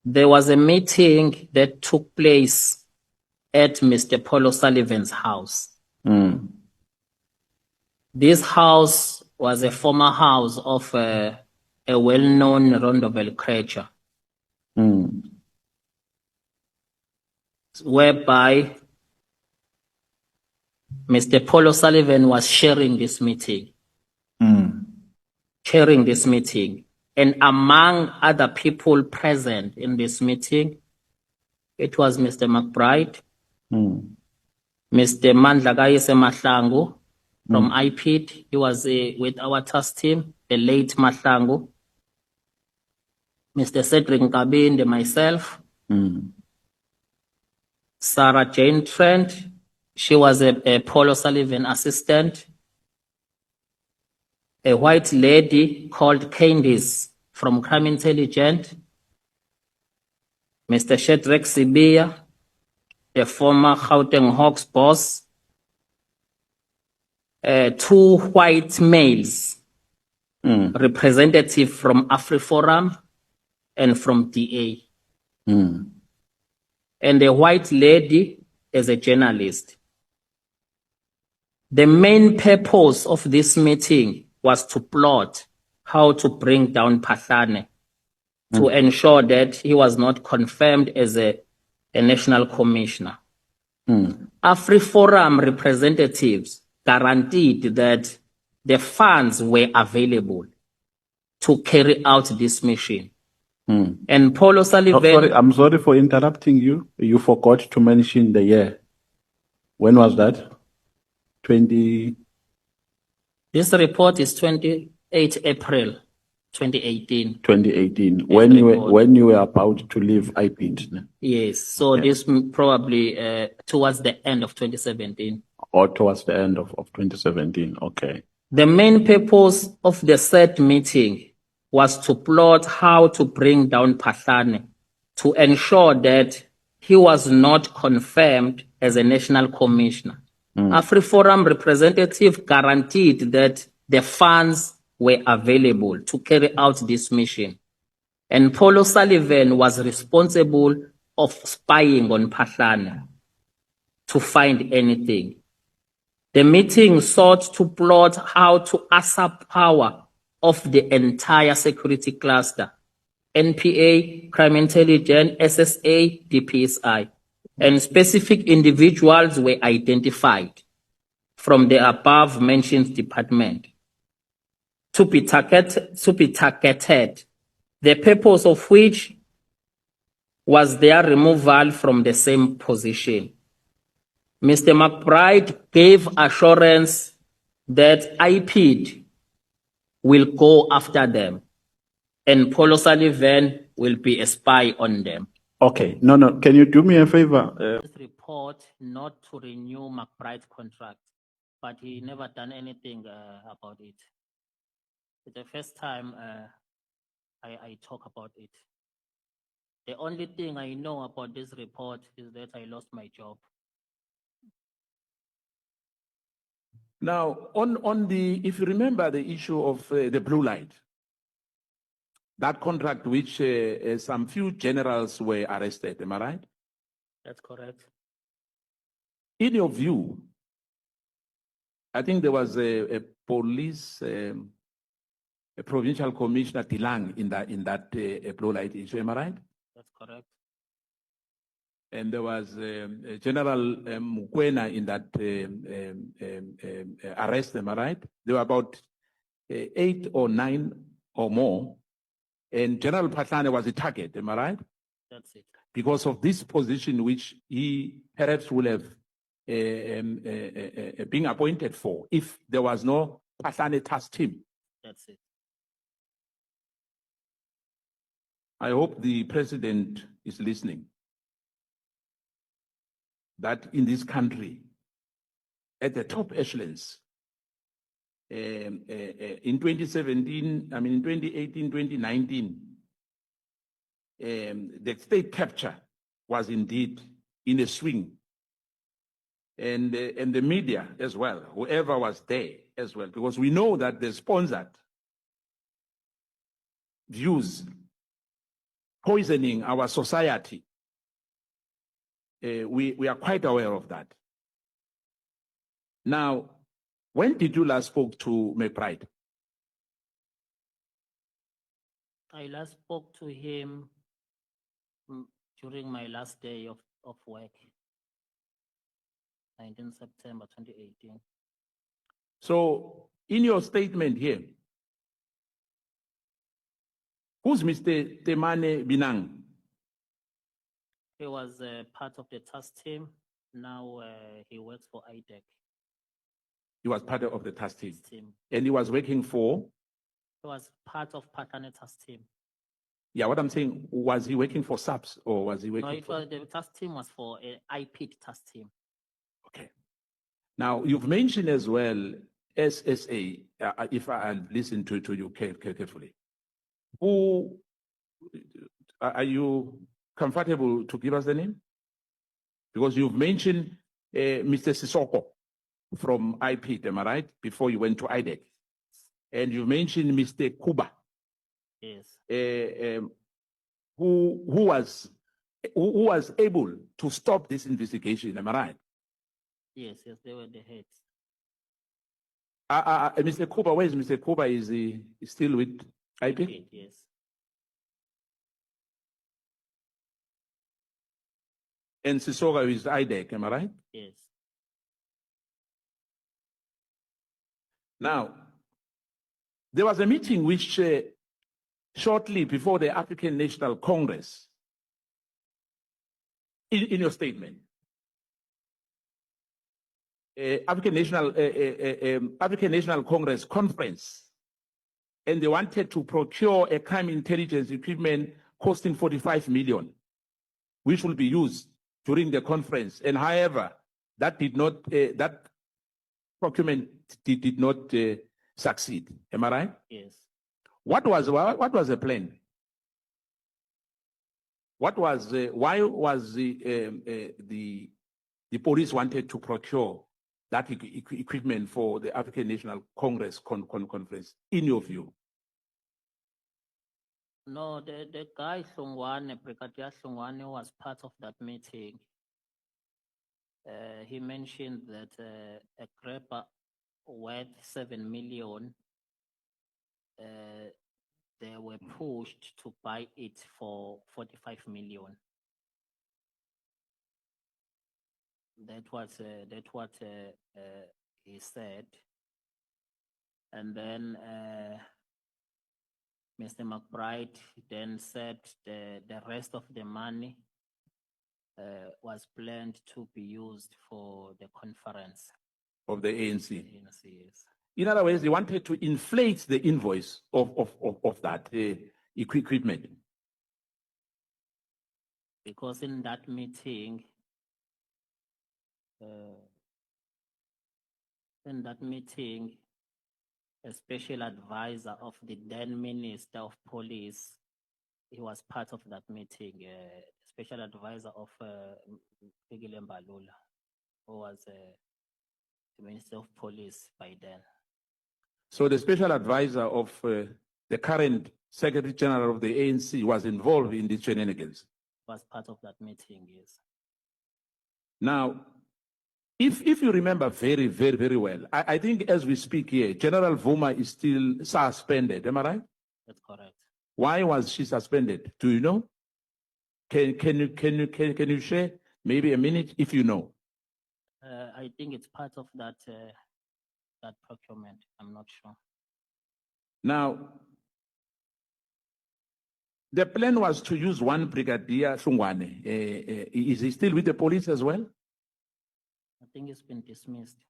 There was a meeting that took place at Mr. Paul O'Sullivan's house. This house was a former house of a well-known Rondobel creature, whereby Mr. Paul O'Sullivan was chairing this meeting. And among other people present in this meeting, it was Mr. McBride, Mr. Mandlakayise Mahlangu from IPID. He was with our task team, the late Mahlangu, Mr. Cedric Nkabinde, myself, Sarah Jane Trent. She was a Paul O'Sullivan assistant. A white lady called Candice from Crime Intelligence, Mr. Shadrack Sibiya, the former Gauteng Hawks boss, 2 white males, representative from AfriForum and from DA, and a white lady as a journalist. The main purpose of this meeting was to plot how to bring down Phahlane to ensure that he was not confirmed as a national commissioner. AfriForum representatives guaranteed that the funds were available to carry out this mission. And Paul O'Sullivan... I'm sorry for interrupting you. You forgot to mention the year. When was that? 20... This report is 28 April 2018. 2018, when you were about to leave IPID. Yes, so this probably towards the end of 2017. Or towards the end of 2017, okay. The main purpose of the said meeting was to plot how to bring down Phahlane to ensure that he was not confirmed as a national commissioner. AfriForum representative guaranteed that the funds were available to carry out this mission. And Paul O'Sullivan was responsible of spying on Phahlane to find anything. The meeting sought to plot how to usurp power of the entire security cluster, NPA, Crime Intelligence, SSA, DPSI. And specific individuals were identified from the above-mentioned department to be targeted, the purpose of which was their removal from the same position. Mr. McBride gave assurance that IPID will go after them and Paul O'Sullivan will be a spy on them. Okay, no, can you do me a favor? This report not to renew McBride's contract, but he never done anything about it. It's the first time I talk about it. The only thing I know about this report is that I lost my job. Now, on the, if you remember the issue of the blue light, that contract which some few generals were arrested, am I right? That's correct. In your view, I think there was a police, a provincial commissioner, Tilang, in that blue light issue, am I right? That's correct. And there was General Mukwena in that arrest, am I right? There were about 8 or 9 or more. And General Phahlane was a target, am I right? That's it. Because of this position which he perhaps would have been appointed for if there was no Phahlane task team. That's it. I hope the president is listening. That in this country, at the top echelons, in 2017, I mean, in 2018, 2019, the state capture was indeed in a swing. And the media as well, whoever was there as well, because we know that they sponsored views poisoning our society. We are quite aware of that. Now, when did you last spoke to McBride? I last spoke to him during my last day of work, 19 September 2018. So, in your statement here, who's Mr. Temane Binang? He was part of the task team. Now he works for IDEC. He was part of the task team. team. And he was working for? He was part of Patane task team. Yeah, what I'm saying, was he working for SAPS or was he working No, for? the task team was for IP task team. Okay. Now, you've mentioned as well SSA, if I listen to you carefully. Who are you comfortable to give us the name? Because you've mentioned Mr. Sisoko from IP, am I right? Before you went to IDEC. And you mentioned Mr. Kuba. Yes. Who was able to stop this investigation, am I right? Yes, they were the heads. Mr. Kuba, where is Mr. Kuba? Is he still with IP? Yes. And Sisoko is IDEC, am I right? Yes. Now, there was a meeting which shortly before the African National Congress, in your statement, African National Congress conference, and they wanted to procure a crime intelligence equipment costing 45 million, which will be used during the conference. And however, that did not, that procurement did not succeed. Am I right? Yes. What was the plan? What was why was the police wanted to procure that equipment for the African National Congress conference, in your view? No, the guy Songwane, Brigadier Songwane, was part of that meeting. He mentioned that a grabber worth 7 million, they were pushed to buy it for 45 million. That's what he said. And then Mr. McBride then said the rest of the money was planned to be used for the conference Of the ANC. Yes. In other words, they wanted to inflate the invoice of that equipment. Because in that meeting, a special advisor of the then Minister of Police, he was part of that meeting, special advisor of Fikile Mbalula, who was the Minister of Police by then. So the special advisor of the current Secretary General of the ANC was involved in these shenanigans. Was part of that meeting, yes. Now, if you remember very, very, very well, I think as we speak here, General Vuma is still suspended. Am I right? That's correct. Why was she suspended? Do you know? Can you share maybe a minute if you know? I think it's part of that that procurement. I'm not sure. Now, the plan was to use one Brigadier Sungwane. Is he still with the police as well? I think it's been dismissed.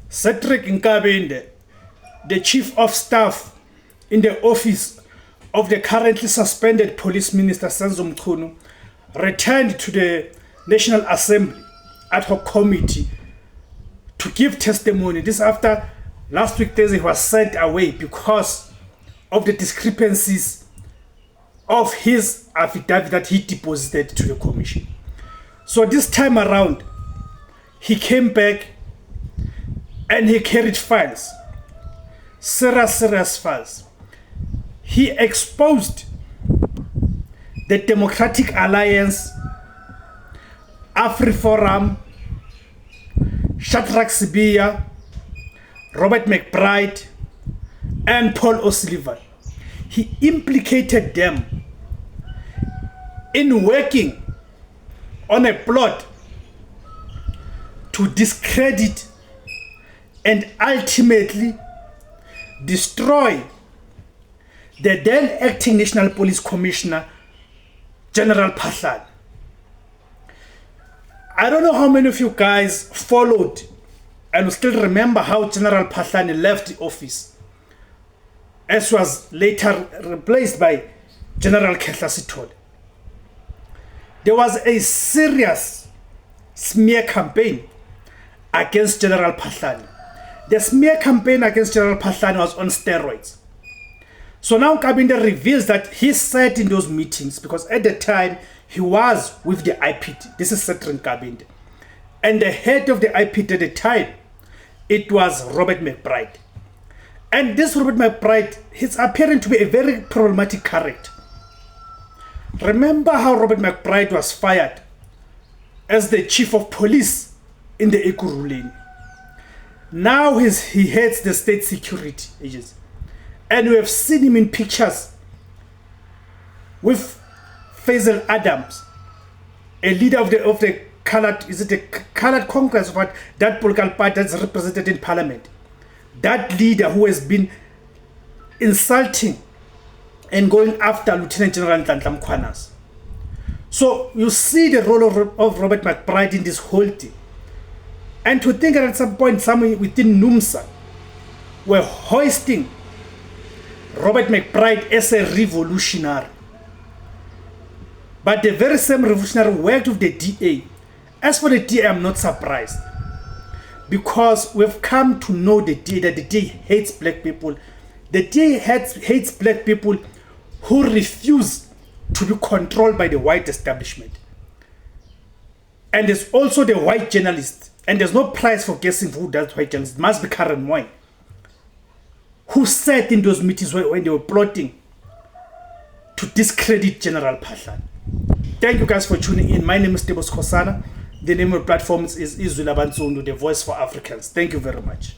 Cedric Nkabinde, the Chief of Staff in the office of the currently suspended Police Minister Senzo Mchunu, returned to the National Assembly ad hoc committee to give testimony. This after last week Thursday he was sent away because of the discrepancies of his affidavit that he deposited to the commission. So this time around, he came back and he carried files, serious files. he exposed the Democratic Alliance, AfriForum, Shadrack Sibiya, Robert McBride, and Paul O'Sullivan. He implicated them in working on a plot to discredit and ultimately destroy the then acting National Police Commissioner, General Pahlane. I don't know how many of you guys followed and still remember how General Pahlane left the office, as was later replaced by General Khetla Sithole. There was a serious smear campaign against General Pahlane. The smear campaign against General Pahlane was on steroids. So now Nkabinde reveals that he sat in those meetings because at the time he was with the IPT. This is Cedric Nkabinde. And the head of the IPT at the time, it was Robert McBride. And this Robert McBride, he's appearing to be a very problematic character. Remember how Robert McBride was fired as the chief of police in the Ekurhuleni. Now he heads the state security agency. And we have seen him in pictures with Faisal Adams, a leader of the colored, is it the colored Congress of what, that political party that's represented in parliament. That leader who has been insulting and going after Lieutenant General Nhlanhla Mkhwanazi. So you see the role of Robert McBride in this whole thing. And to think that at some point, somewhere within NUMSA were hoisting Robert McBride as a revolutionary. But the very same revolutionary worked with the DA. As for the DA, I'm not surprised. Because we've come to know the DA, that the DA hates black people. The DA hates black people who refuse to be controlled by the white establishment. And there's also the white journalist. And there's no prize for guessing who does white journalist. It must be Karen Moy, who sat in those meetings when they were plotting to discredit General Pahlane. Thank you guys for tuning in. My name is Tebos Khosana. The name of the platform is IZWI LABANSUNDU, the voice for Africans. Thank you very much.